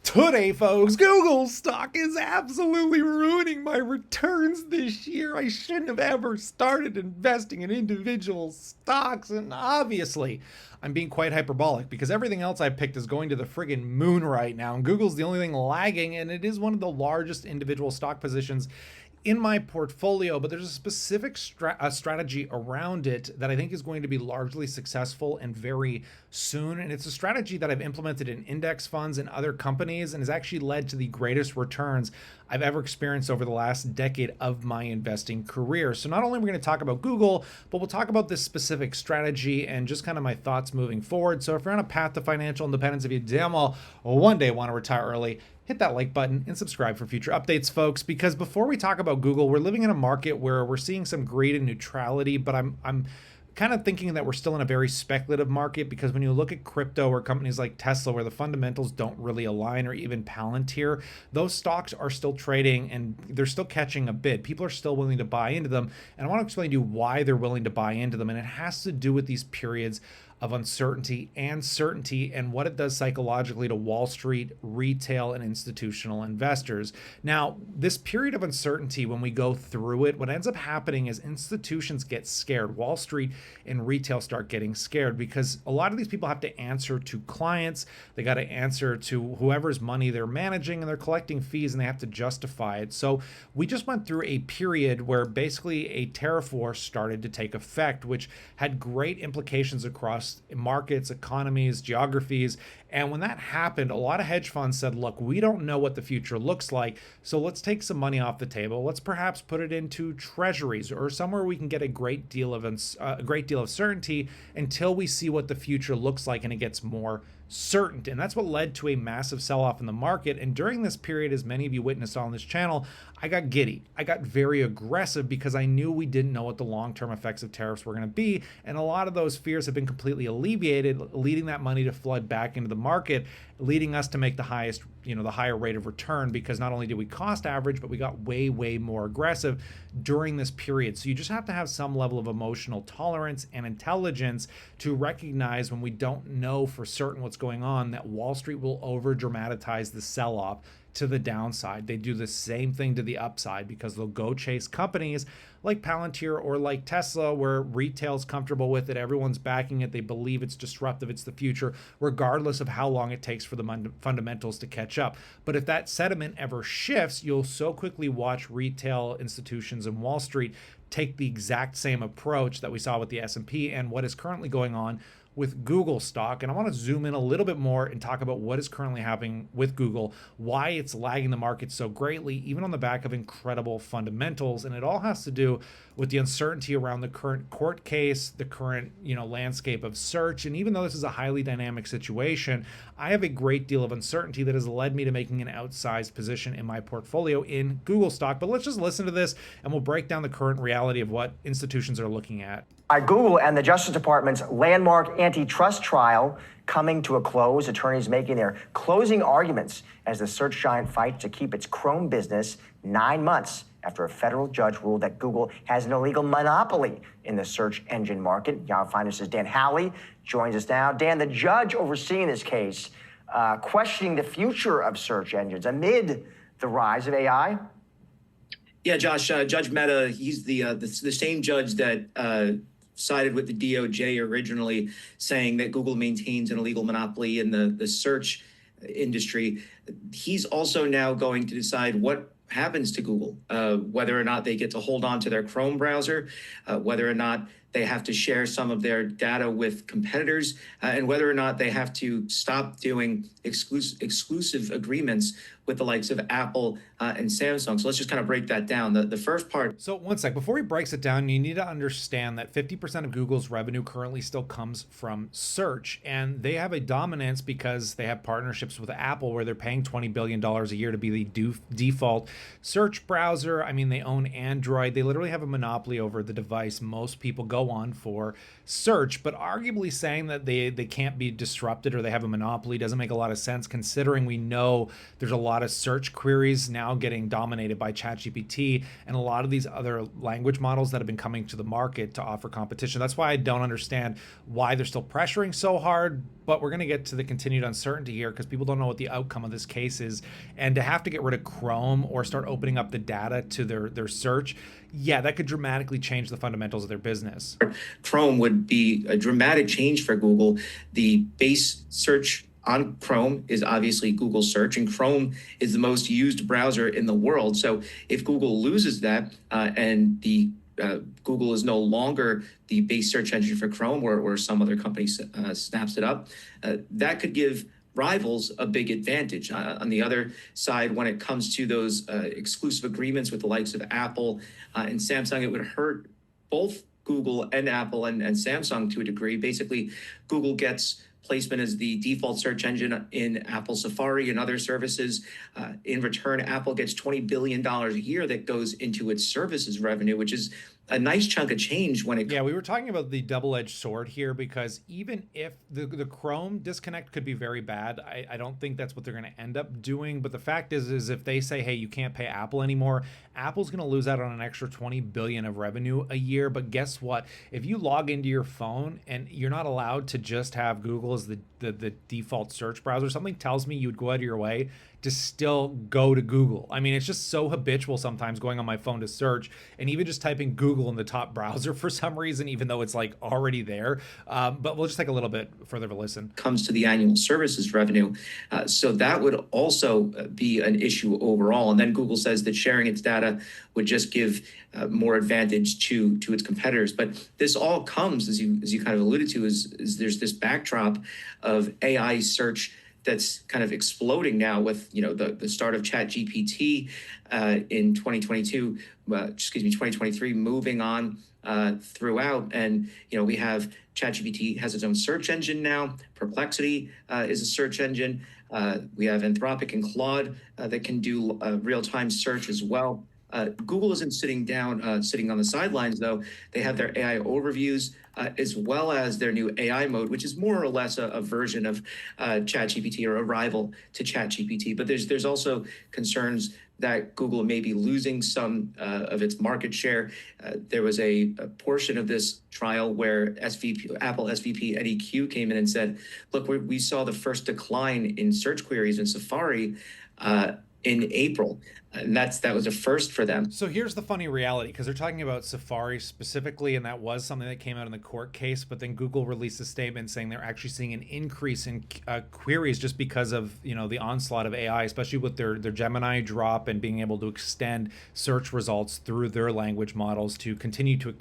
Today, folks, Google stock is absolutely ruining my returns this year. I shouldn't have ever started investing in individual stocks. And obviously, I'm being quite hyperbolic because everything else I picked is going to the friggin' moon right now. And Google's the only thing lagging, and it is one of the largest individual stock positions in my portfolio, but there's a specific strategy around it that I think is going to be largely successful and very soon. And it's a strategy that I've implemented in index funds and other companies and has actually led to the greatest returns I've ever experienced over the last decade of my investing career. So not only are we going to talk about Google, but we'll talk about this specific strategy and just kind of my thoughts moving forward. So if you're on a path to financial independence, if you damn well one day want to retire early, hit that like button and subscribe for future updates, folks, because before we talk about Google, we're living in a market where we're seeing some greed and neutrality, but I'm kind of thinking that we're still in a very speculative market, because when you look at crypto or companies like Tesla, where the fundamentals don't really align, or even Palantir, those stocks are still trading and they're still catching a bid. People are still willing to buy into them. And I want to explain to you why they're willing to buy into them. And it has to do with these periods of uncertainty and certainty and what it does psychologically to Wall Street, retail, and institutional investors. Now, this period of uncertainty, when we go through it, what ends up happening is institutions get scared. Wall Street and retail start getting scared because a lot of these people have to answer to clients. They got to answer to whoever's money they're managing, and they're collecting fees and they have to justify it. So we just went through a period where basically a tariff war started to take effect, which had great implications across markets, economies, geographies. And when that happened, a lot of hedge funds said, look, we don't know what the future looks like, so let's take some money off the table. Let's perhaps put it into treasuries or somewhere we can get a great deal of certainty until we see what the future looks like and it gets more certain. And that's what led to a massive sell-off in the market. And during this period, as many of you witnessed on this channel, I got giddy. I got very aggressive because I knew we didn't know what the long-term effects of tariffs were going to be. And a lot of those fears have been completely alleviated, leading that money to flood back into the market, leading us to make the higher rate of return, because not only did we cost average, but we got way, way more aggressive during this period. So you just have to have some level of emotional tolerance and intelligence to recognize when we don't know for certain what's going on, that Wall Street will over dramatize the sell-off to the downside. They do the same thing to the upside because they'll go chase companies like Palantir or like Tesla, where retail's comfortable with it, everyone's backing it, they believe it's disruptive, it's the future, regardless of how long it takes for the fundamentals to catch up. But if that sentiment ever shifts, you'll so quickly watch retail institutions and Wall Street take the exact same approach that we saw with the S&P and what is currently going on with Google stock. And I want to zoom in a little bit more and talk about what is currently happening with Google, why it's lagging the market so greatly, even on the back of incredible fundamentals. And it all has to do with the uncertainty around the current court case, the current, landscape of search. And even though this is a highly dynamic situation, I have a great deal of uncertainty that has led me to making an outsized position in my portfolio in Google stock. But let's just listen to this and we'll break down the current reality of what institutions are looking at. Google and the Justice Department's landmark antitrust trial coming to a close. Attorneys making their closing arguments as the search giant fights to keep its Chrome business 9 months after a federal judge ruled that Google has an illegal monopoly in the search engine market. Yahoo Finance' Dan Howley joins us now. Dan, the judge overseeing this case, questioning the future of search engines amid the rise of AI. Yeah, Josh, Judge Mehta, he's the same judge that sided with the DOJ originally, saying that Google maintains an illegal monopoly in the search industry. He's also now going to decide what happens to Google, whether or not they get to hold on to their Chrome browser, whether or not they have to share some of their data with competitors, and whether or not they have to stop doing exclusive agreements with the likes of Apple and Samsung. So let's just kind of break that down. The first part. So one sec, before he breaks it down, you need to understand that 50% of Google's revenue currently still comes from search, and they have a dominance because they have partnerships with Apple where they're paying $20 billion a year to be the default search browser. I mean, they own Android. They literally have a monopoly over the device most people go go on for search, but arguably saying that they can't be disrupted or they have a monopoly doesn't make a lot of sense, considering we know there's a lot of search queries now getting dominated by ChatGPT and a lot of these other language models that have been coming to the market to offer competition. That's why I don't understand why they're still pressuring so hard, but we're going to get to the continued uncertainty here because people don't know what the outcome of this case is. And to have to get rid of Chrome or start opening up the data to their search, yeah, that could dramatically change the fundamentals of their business. Chrome would be a dramatic change for Google. The base search on Chrome is obviously Google search, and Chrome is the most used browser in the world. So if Google loses that and Google is no longer the base search engine for Chrome, or some other company snaps it up, that could give rivals a big advantage. On the other side, when it comes to those exclusive agreements with the likes of Apple and Samsung, it would hurt both Google and Apple and Samsung to a degree. Basically, Google gets placement as the default search engine in Apple Safari and other services. In return, Apple gets $20 billion a year that goes into its services revenue, which is a nice chunk of change when it. Yeah, we were talking about the double-edged sword here, because even if the Chrome disconnect could be very bad, I don't think that's what they're going to end up doing. But the fact is if they say, hey, you can't pay Apple anymore, Apple's going to lose out on an extra $20 billion of revenue a year. But guess what? If you log into your phone and you're not allowed to just have Google as the default search browser, something tells me you'd go out of your way to still go to Google. I mean, it's just so habitual sometimes going on my phone to search, and even just typing Google in the top browser for some reason, even though it's like already there. But we'll just take a little bit further of a listen. Comes to the annual services revenue. So that would also be an issue overall. And then Google says that sharing its data would just give more advantage to its competitors. But this all comes, as you kind of alluded to, is there's this backdrop of AI search that's kind of exploding now with the start of ChatGPT in 2023, moving on throughout. And we have ChatGPT has its own search engine now. Perplexity is a search engine. We have Anthropic and Claude that can do real-time search as well. Google isn't sitting on the sidelines, though. They have their AI overviews as well as their new AI mode, which is more or less a version of ChatGPT or a rival to ChatGPT. But there's also concerns that Google may be losing some of its market share. There was a portion of this trial where Apple SVP Eddie Q came in and said, look, we saw the first decline in search queries in Safari in April. And that was a first for them. So here's the funny reality, because they're talking about Safari specifically, and that was something that came out in the court case, but then Google released a statement saying they're actually seeing an increase in queries just because of the onslaught of AI, especially with their Gemini drop and being able to extend search results through their language models to continue to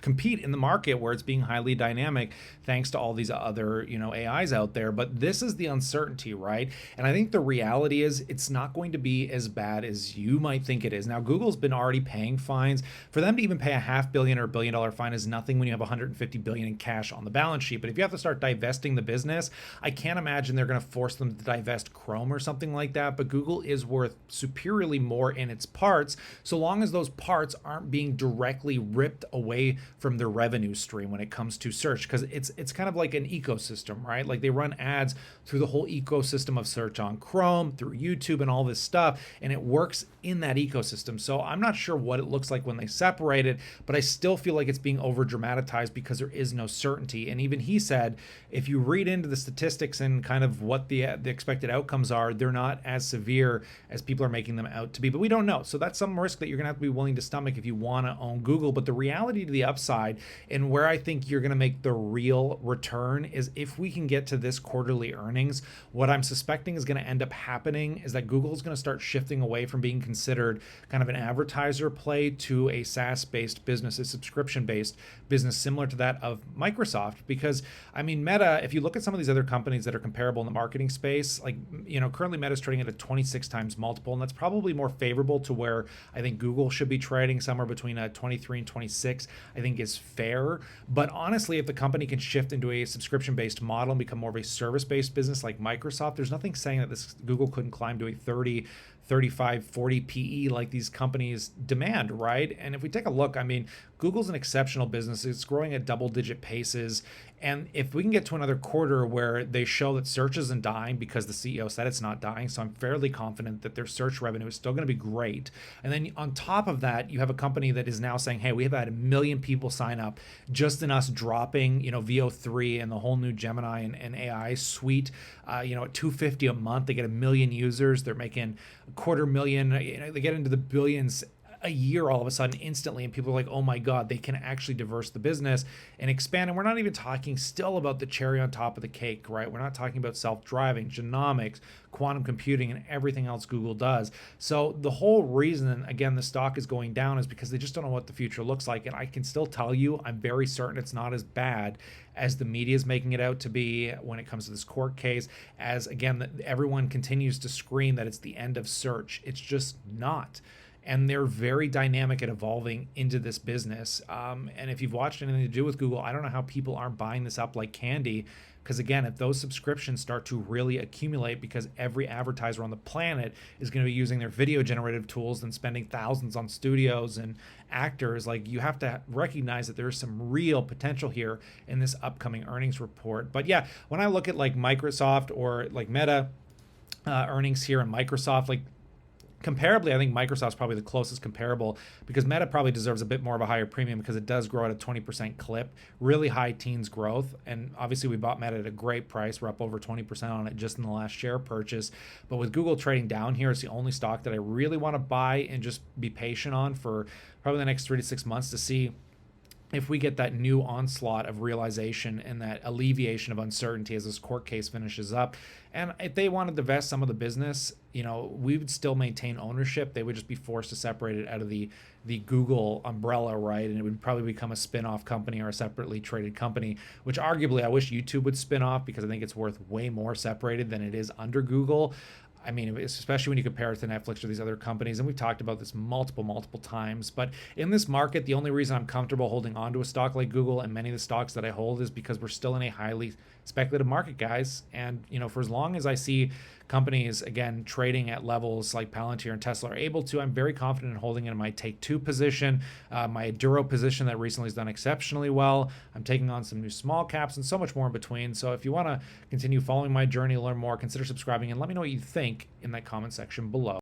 compete in the market where it's being highly dynamic thanks to all these other AIs out there. But this is the uncertainty, right? And I think the reality is it's not going to be as bad as you might think it is. Now, Google's been already paying fines. For them to even pay a $500 million or $1 billion fine is nothing when you have $150 billion in cash on the balance sheet. But if you have to start divesting the business, I can't imagine they're going to force them to divest Chrome or something like that. But Google is worth superiorly more in its parts, so long as those parts aren't being directly ripped away from their revenue stream when it comes to search, because it's kind of like an ecosystem, right? Like they run ads through the whole ecosystem of search on Chrome, through YouTube and all this stuff, and it works in that ecosystem. So I'm not sure what it looks like when they separate it, but I still feel like it's being over dramatized because there is no certainty. And even he said, if you read into the statistics and kind of what the expected outcomes are, they're not as severe as people are making them out to be. But we don't know. So that's some risk that you're going to have to be willing to stomach if you want to own Google. But the reality to the upside, and where I think you're going to make the real return, is if we can get to this quarterly earnings, what I'm suspecting is going to end up happening is that Google is going to start shifting away from being considered kind of an advertiser play to a SaaS-based business, a subscription-based business similar to that of Microsoft. Because, I mean, Meta, if you look at some of these other companies that are comparable in the marketing space, like, currently Meta's trading at a 26 times multiple, and that's probably more favorable to where I think Google should be trading, somewhere between a 23 and 26, I think is fair. But honestly, if the company can shift into a subscription-based model and become more of a service-based business like Microsoft, there's nothing saying that this Google couldn't climb to a 30, 35, 40 PE like these companies demand, right? And if we take a look, I mean, Google's an exceptional business. It's growing at double-digit paces. And if we can get to another quarter where they show that search isn't dying because the CEO said it's not dying, so I'm fairly confident that their search revenue is still going to be great. And then on top of that, you have a company that is now saying, hey, we have had 1 million people sign up just in us dropping, VO3 and the whole new Gemini and AI suite, at $250 a month. They get 1 million users. They're making $250,000. They get into the billions a year all of a sudden instantly, and people are like, oh my god, they can actually diverse the business and expand. And we're not even talking still about the cherry on top of the cake, right? We're not talking about self-driving, genomics, quantum computing, and everything else Google does. So the whole reason, again, the stock is going down is because they just don't know what the future looks like. And I can still tell you, I'm very certain it's not as bad as the media is making it out to be when it comes to this court case, as again, everyone continues to scream that it's the end of search. It's just not. And they're very dynamic at evolving into this business. And if you've watched anything to do with Google, I don't know how people aren't buying this up like candy. Because again, if those subscriptions start to really accumulate, because every advertiser on the planet is going to be using their video generative tools and spending thousands on studios and actors, like, you have to recognize that there's some real potential here in this upcoming earnings report. But yeah, when I look at like Microsoft or like Meta earnings here, and Microsoft, like, comparably, I think Microsoft's probably the closest comparable, because Meta probably deserves a bit more of a higher premium because it does grow at a 20% clip, really high teens growth. And obviously we bought Meta at a great price. We're up over 20% on it just in the last share purchase. But with Google trading down here, it's the only stock that I really want to buy and just be patient on for probably the next 3 to 6 months to see if we get that new onslaught of realization and that alleviation of uncertainty as this court case finishes up. And if they wanted to divest some of the business, we would still maintain ownership. They would just be forced to separate it out of the Google umbrella, right? And it would probably become a spin-off company or a separately traded company, which arguably I wish YouTube would spin off, because I think it's worth way more separated than it is under Google. I mean, especially when you compare it to Netflix or these other companies, and we've talked about this multiple times. But in this market, the only reason I'm comfortable holding onto a stock like Google and many of the stocks that I hold is because we're still in a highly speculative market, guys. And, for as long as I see companies, again, trading at levels like Palantir and Tesla are able to, I'm very confident in holding in my Take-Two position, my Aduro position that recently has done exceptionally well. I'm taking on some new small caps and so much more in between. So if you want to continue following my journey, learn more, consider subscribing, and let me know what you think in that comment section below.